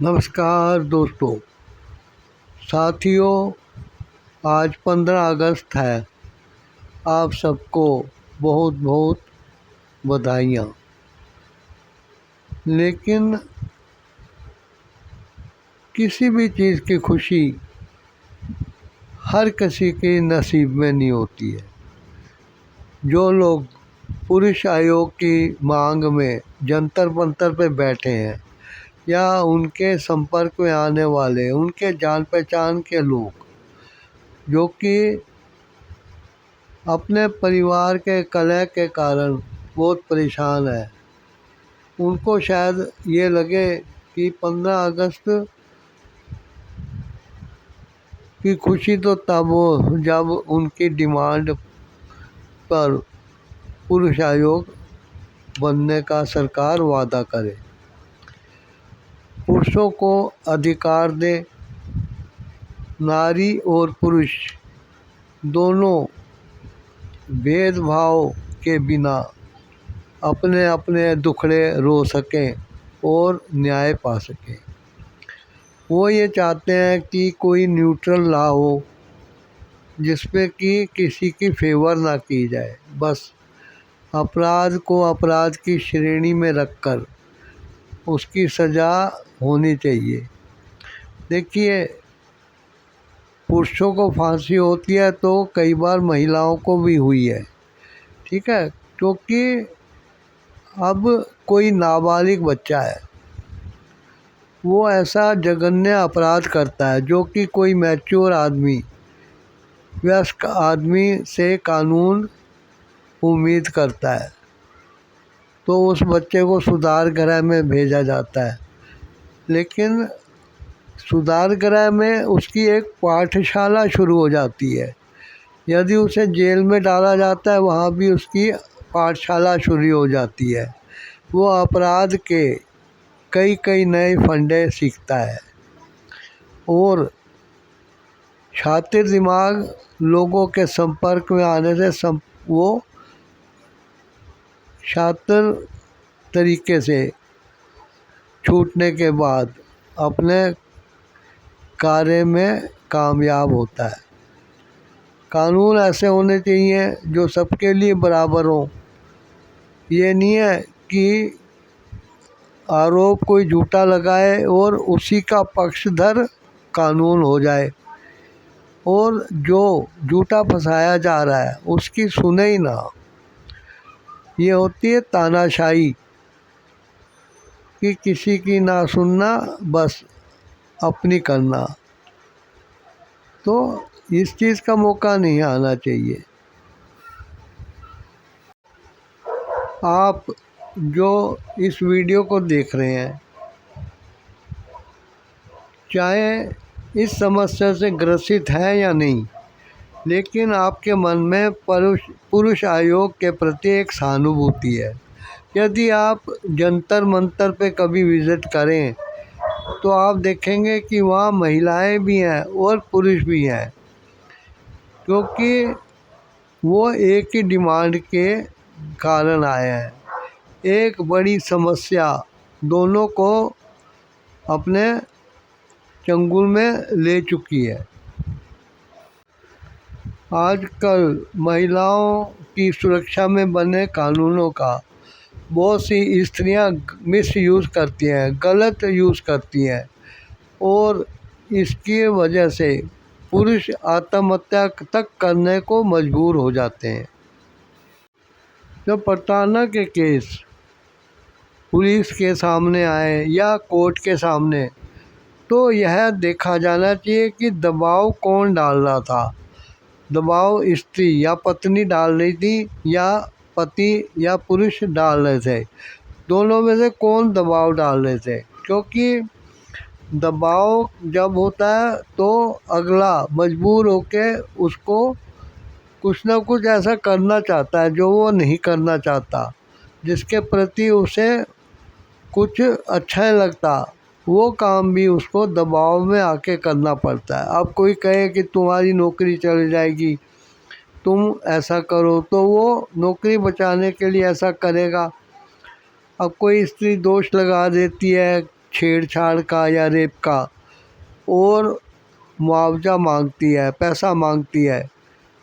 नमस्कार दोस्तों, साथियों। आज 15 अगस्त है। आप सबको बहुत बहुत बधाइयाँ। लेकिन किसी भी चीज़ की खुशी हर किसी के नसीब में नहीं होती है। जो लोग पुरुष आयोग की मांग में जंतर मंतर पे बैठे हैं या उनके संपर्क में आने वाले उनके जान पहचान के लोग जो कि अपने परिवार के कलह के कारण बहुत परेशान है, उनको शायद ये लगे कि 15 अगस्त की खुशी तो तब हो जब उनकी डिमांड पर पुरुष आयोग बनने का सरकार वादा करे, पुरुषों को अधिकार दे, नारी और पुरुष दोनों भेदभाव के बिना अपने अपने दुखड़े रो सकें और न्याय पा सकें। वो ये चाहते हैं कि कोई न्यूट्रल ला हो जिसपे कि किसी की फेवर ना की जाए, बस अपराध को अपराध की श्रेणी में रखकर उसकी सज़ा होनी चाहिए। देखिए, पुरुषों को फांसी होती है तो कई बार महिलाओं को भी हुई है, ठीक है, क्योंकि अब कोई नाबालिग बच्चा है, वो ऐसा जघन्य अपराध करता है जो कि कोई मैच्योर आदमी, वयस्क आदमी से कानून उम्मीद करता है, तो उस बच्चे को सुधार गृह में भेजा जाता है। लेकिन सुधार गृह में उसकी एक पाठशाला शुरू हो जाती है। यदि उसे जेल में डाला जाता है, वहाँ भी उसकी पाठशाला शुरू हो जाती है। वो अपराध के कई कई नए फंडे सीखता है और शातिर दिमाग लोगों के संपर्क में आने से वो शातिर तरीके से छूटने के बाद अपने कार्य में कामयाब होता है। कानून ऐसे होने चाहिए जो सबके लिए बराबर हो। ये नहीं है कि आरोप कोई झूठा लगाए और उसी का पक्षधर कानून हो जाए और जो झूठा फंसाया जा रहा है उसकी सुने ही ना। ये होती है तानाशाही कि किसी की ना सुनना, बस अपनी करना। तो इस चीज़ का मौका नहीं आना चाहिए। आप जो इस वीडियो को देख रहे हैं, चाहे इस समस्या से ग्रसित हैं या नहीं, लेकिन आपके मन में पुरुष आयोग के प्रति एक सहानुभूति है। यदि आप जंतर मंतर पे कभी विज़िट करें तो आप देखेंगे कि वहाँ महिलाएं भी हैं और पुरुष भी हैं, क्योंकि वो एक ही डिमांड के कारण आए हैं। एक बड़ी समस्या दोनों को अपने चंगुल में ले चुकी है। आजकल महिलाओं की सुरक्षा में बने कानूनों का बहुत सी स्त्रियां मिस यूज़ करती हैं, गलत यूज़ करती हैं और इसकी वजह से पुरुष आत्महत्या तक करने को मजबूर हो जाते हैं। जब प्रताड़ना के केस पुलिस के सामने आए या कोर्ट के सामने, तो यह देखा जाना चाहिए कि दबाव कौन डाल रहा था। दबाव स्त्री या पत्नी डाल रही थी या पति या पुरुष डाल रहे थे, दोनों में से कौन दबाव डाल रहे थे। क्योंकि दबाव जब होता है तो अगला मजबूर होके उसको कुछ ना कुछ ऐसा करना चाहता है जो वो नहीं करना चाहता, जिसके प्रति उसे कुछ अच्छा नहीं लगता, वो काम भी उसको दबाव में आके करना पड़ता है। अब कोई कहे कि तुम्हारी नौकरी चली जाएगी, तुम ऐसा करो, तो वो नौकरी बचाने के लिए ऐसा करेगा। अब कोई स्त्री दोष लगा देती है छेड़छाड़ का या रेप का, और मुआवजा मांगती है, पैसा मांगती है,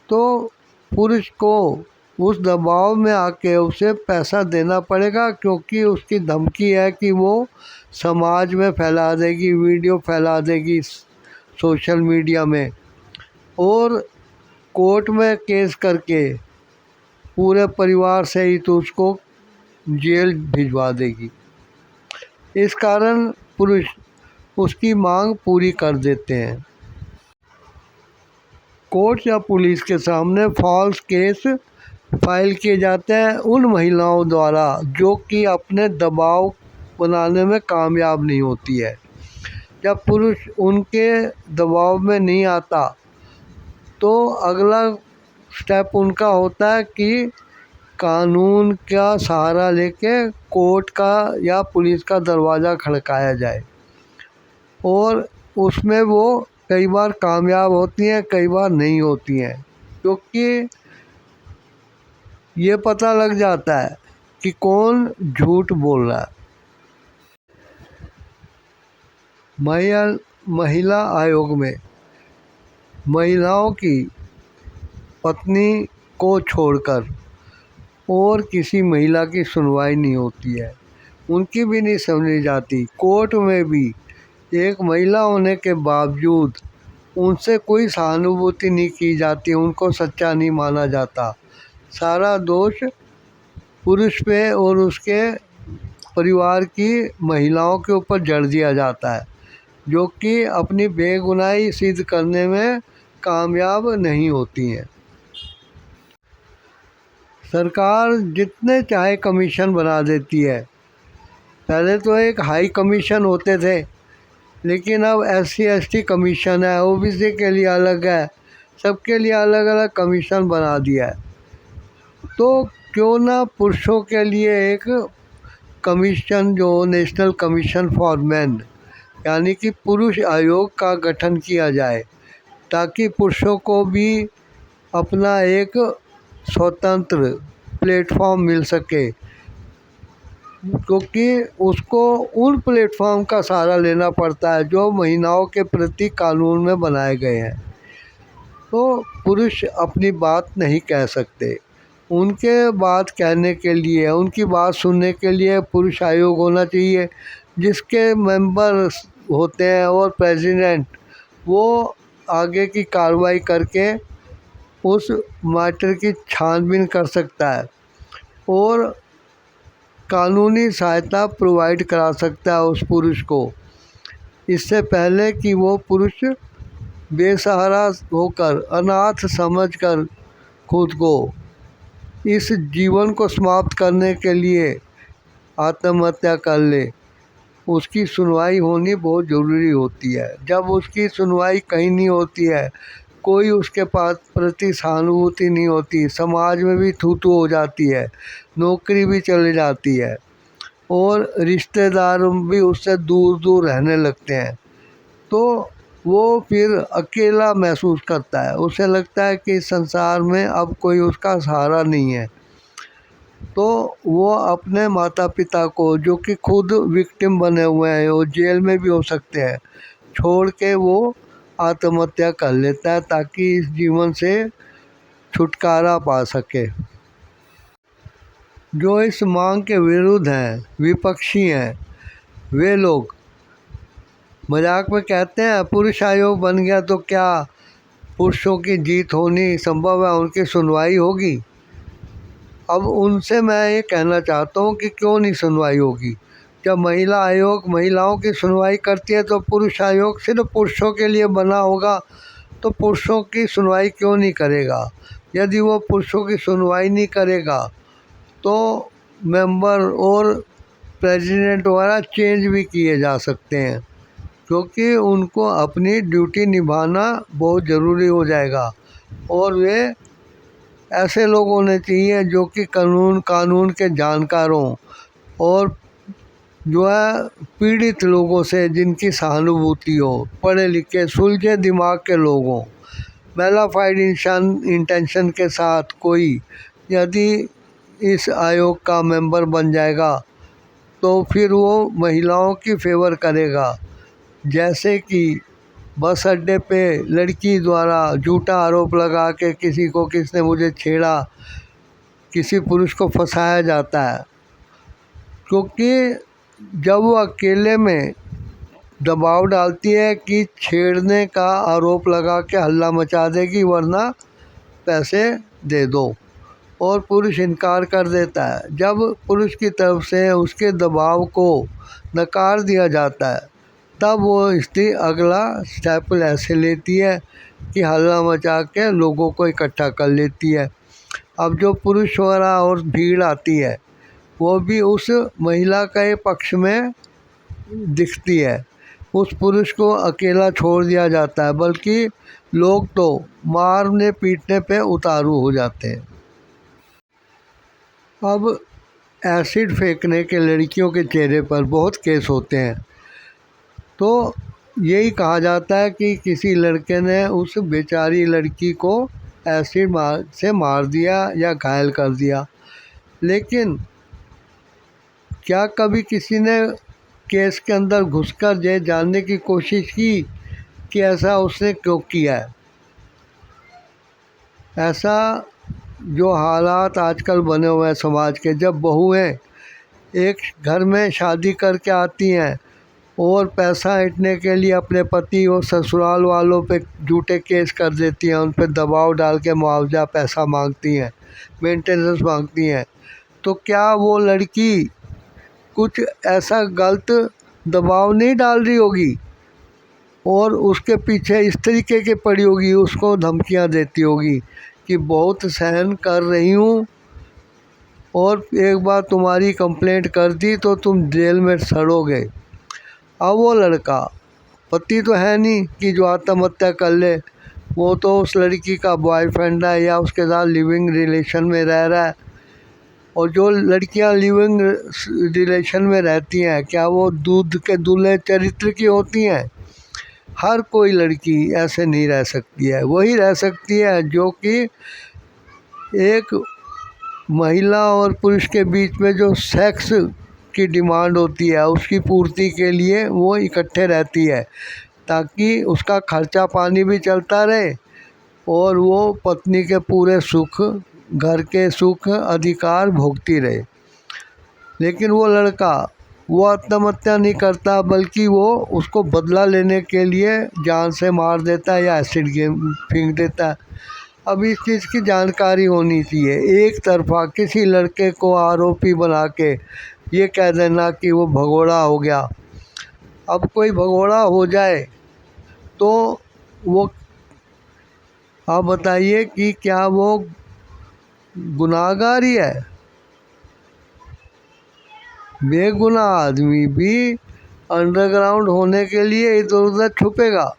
तो पुरुष को उस दबाव में आके उसे पैसा देना पड़ेगा, क्योंकि उसकी धमकी है कि वो समाज में फैला देगी, वीडियो फैला देगी सोशल मीडिया में, और कोर्ट में केस करके पूरे परिवार सहित उसको जेल भिजवा देगी। इस कारण पुरुष उसकी मांग पूरी कर देते हैं। कोर्ट या पुलिस के सामने फॉल्स केस फाइल किए जाते हैं उन महिलाओं द्वारा जो कि अपने दबाव बनाने में कामयाब नहीं होती है। जब पुरुष उनके दबाव में नहीं आता तो अगला स्टेप उनका होता है कि कानून का सहारा लेके कोर्ट का या पुलिस का दरवाज़ा खड़काया जाए, और उसमें वो कई बार कामयाब होती हैं, कई बार नहीं होती हैं, क्योंकि ये पता लग जाता है कि कौन झूठ बोल रहा है। महिला आयोग में महिलाओं की पत्नी को छोड़कर और किसी महिला की सुनवाई नहीं होती है, उनकी भी नहीं समझी जाती। कोर्ट में भी एक महिला होने के बावजूद उनसे कोई सहानुभूति नहीं की जाती, उनको सच्चा नहीं माना जाता। सारा दोष पुरुष पे और उसके परिवार की महिलाओं के ऊपर जड़ दिया जाता है, जो कि अपनी बेगुनाही सिद्ध करने में कामयाब नहीं होती हैं। सरकार जितने चाहे कमीशन बना देती है। पहले तो एक हाई कमीशन होते थे, लेकिन अब SC/ST कमीशन है, OBC के लिए अलग है, सबके लिए अलग अलग कमीशन बना दिया है। तो क्यों ना पुरुषों के लिए एक कमीशन, जो नेशनल कमीशन फॉर मेन, यानी कि पुरुष आयोग का गठन किया जाए, ताकि पुरुषों को भी अपना एक स्वतंत्र प्लेटफॉर्म मिल सके, क्योंकि उसको उन प्लेटफॉर्म का सहारा लेना पड़ता है जो महिलाओं के प्रति कानून में बनाए गए हैं। तो पुरुष अपनी बात नहीं कह सकते, उनके बात कहने के लिए, उनकी बात सुनने के लिए पुरुष आयोग होना चाहिए, जिसके मेंबर होते हैं और प्रेसिडेंट वो आगे की कार्रवाई करके उस मैटर की छानबीन कर सकता है और कानूनी सहायता प्रोवाइड करा सकता है उस पुरुष को, इससे पहले कि वो पुरुष बेसहारा होकर, अनाथ समझकर खुद को इस जीवन को समाप्त करने के लिए आत्महत्या कर ले। उसकी सुनवाई होनी बहुत ज़रूरी होती है। जब उसकी सुनवाई कहीं नहीं होती है, कोई उसके पास प्रति सहानुभूति नहीं होती, समाज में भी थू-थू हो जाती है, नौकरी भी चली जाती है और रिश्तेदार भी उससे दूर दूर रहने लगते हैं, तो वो फिर अकेला महसूस करता है। उसे लगता है कि इस संसार में अब कोई उसका सहारा नहीं है। तो वो अपने माता पिता को, जो कि खुद विक्टिम बने हुए हैं और जेल में भी हो सकते हैं, छोड़ के वो आत्महत्या कर लेता है ताकि इस जीवन से छुटकारा पा सके। जो इस मांग के विरुद्ध हैं, विपक्षी हैं, वे लोग मजाक में कहते हैं पुरुष आयोग बन गया तो क्या पुरुषों की जीत होनी संभव है, उनकी सुनवाई होगी। अब उनसे मैं ये कहना चाहता हूँ कि क्यों नहीं सुनवाई होगी। जब महिला आयोग महिलाओं की सुनवाई करती है तो पुरुष आयोग सिर्फ पुरुषों के लिए बना होगा, तो पुरुषों की सुनवाई क्यों नहीं करेगा। यदि वो पुरुषों की सुनवाई नहीं करेगा तो मेंबर और प्रेसिडेंट वगैरह चेंज भी किए जा सकते हैं, क्योंकि उनको अपनी ड्यूटी निभाना बहुत ज़रूरी हो जाएगा। और वे ऐसे लोग होने चाहिए जो कि कानून के जानकार हों और जो है पीड़ित लोगों से जिनकी सहानुभूति हो, पढ़े लिखे सुलझे दिमाग के लोग हों। मेलाफाइड इंटेंशन के साथ कोई यदि इस आयोग का मेंबर बन जाएगा तो फिर वो महिलाओं की फेवर करेगा। जैसे कि बस अड्डे पे लड़की द्वारा झूठा आरोप लगा के किसी को किसने मुझे छेड़ा, किसी पुरुष को फंसाया जाता है, क्योंकि जब वो अकेले में दबाव डालती है कि छेड़ने का आरोप लगा के हल्ला मचा देगी वरना पैसे दे दो, और पुरुष इनकार कर देता है। जब पुरुष की तरफ से उसके दबाव को नकार दिया जाता है तब वो स्त्री अगला स्टेप ऐसे लेती है कि हल्ला मचा के लोगों को इकट्ठा कर लेती है। अब जो पुरुष वाला और भीड़ आती है वो भी उस महिला के पक्ष में दिखती है। उस पुरुष को अकेला छोड़ दिया जाता है, बल्कि लोग तो मारने पीटने पे उतारू हो जाते हैं। अब एसिड फेंकने के लड़कियों के चेहरे पर बहुत केस होते हैं, तो यही कहा जाता है कि किसी लड़के ने उस बेचारी लड़की को एसिड से मार दिया या घायल कर दिया। लेकिन क्या कभी किसी ने केस के अंदर घुसकर ये जानने की कोशिश की कि ऐसा उसने क्यों किया है? ऐसा जो हालात आजकल बने हुए हैं समाज के, जब बहुएं एक घर में शादी करके आती हैं और पैसा ऐंठने के लिए अपने पति और ससुराल वालों पे झूठे केस कर देती हैं, उन पर दबाव डाल के मुआवजा पैसा मांगती हैं, मेंटेनेंस मांगती हैं, तो क्या वो लड़की कुछ ऐसा गलत दबाव नहीं डाल रही होगी और उसके पीछे इस तरीके की पड़ी होगी, उसको धमकियां देती होगी कि बहुत सहन कर रही हूँ और एक बार तुम्हारी कंप्लेंट कर दी तो तुम जेल में सड़ोगे। अब वो लड़का, पति तो है नहीं कि जो आत्महत्या कर ले, वो तो उस लड़की का बॉयफ्रेंड है या उसके साथ लिविंग रिलेशन में रह रहा है। और जो लड़कियां लिविंग रिलेशन में रहती हैं, क्या वो दूध के दूल्हे चरित्र की होती हैं? हर कोई लड़की ऐसे नहीं रह सकती है। वही रह सकती है जो कि एक महिला और पुरुष के बीच में जो सेक्स की डिमांड होती है उसकी पूर्ति के लिए वो इकट्ठे रहती है, ताकि उसका खर्चा पानी भी चलता रहे और वो पत्नी के पूरे सुख, घर के सुख अधिकार भोगती रहे। लेकिन वो लड़का वो आत्महत्या नहीं करता, बल्कि वो उसको बदला लेने के लिए जान से मार देता है या एसिड फेंक देता है। अब इस चीज़ की जानकारी होनी चाहिए। एक तरफा किसी लड़के को आरोपी बना के ये कह देना कि वो भगोड़ा हो गया। अब कोई भगोड़ा हो जाए तो वो, आप बताइए कि क्या वो गुनाहगार ही है? बेगुनाह आदमी भी अंडरग्राउंड होने के लिए इधर उधर छुपेगा।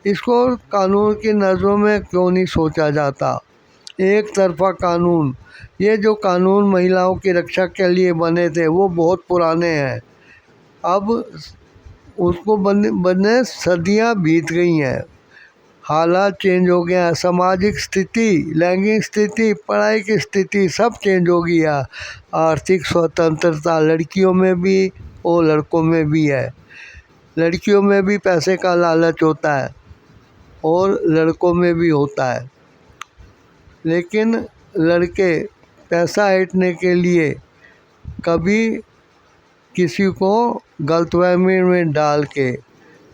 इसको कानून की नज़रों में क्यों नहीं सोचा जाता? एक तरफा कानून, ये जो कानून महिलाओं की रक्षा के लिए बने थे वो बहुत पुराने हैं। अब उसको बनने सदियां बीत गई हैं, हालात चेंज हो गया है, सामाजिक स्थिति, लैंगिक स्थिति, पढ़ाई की स्थिति सब चेंज हो गई है। आर्थिक स्वतंत्रता लड़कियों में भी और लड़कों में भी है। लड़कियों में भी पैसे का लालच होता है और लड़कों में भी होता है, लेकिन लड़के पैसा ऐंठने के लिए कभी किसी को गलतफहमी में डाल के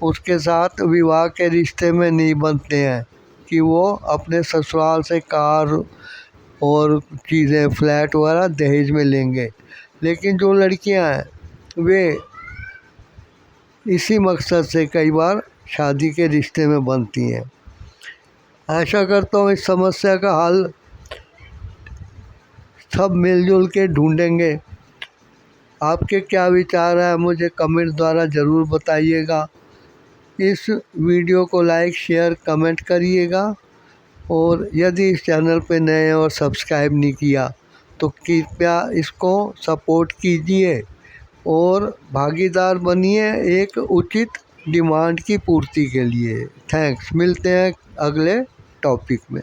उसके साथ विवाह के रिश्ते में नहीं बनते हैं कि वो अपने ससुराल से कार और चीज़ें, फ्लैट वगैरह दहेज में लेंगे। लेकिन जो लड़कियां हैं वे इसी मकसद से कई बार शादी के रिश्ते में बनती हैं। आशा करता हूँ इस समस्या का हल सब मिलजुल के ढूंढेंगे। आपके क्या विचार हैं मुझे कमेंट द्वारा ज़रूर बताइएगा। इस वीडियो को लाइक, शेयर, कमेंट करिएगा और यदि इस चैनल पे नए हैं और सब्सक्राइब नहीं किया तो कृपया इसको सपोर्ट कीजिए और भागीदार बनिए एक उचित डिमांड की पूर्ति के लिए। थैंक्स। मिलते हैं अगले टॉपिक में।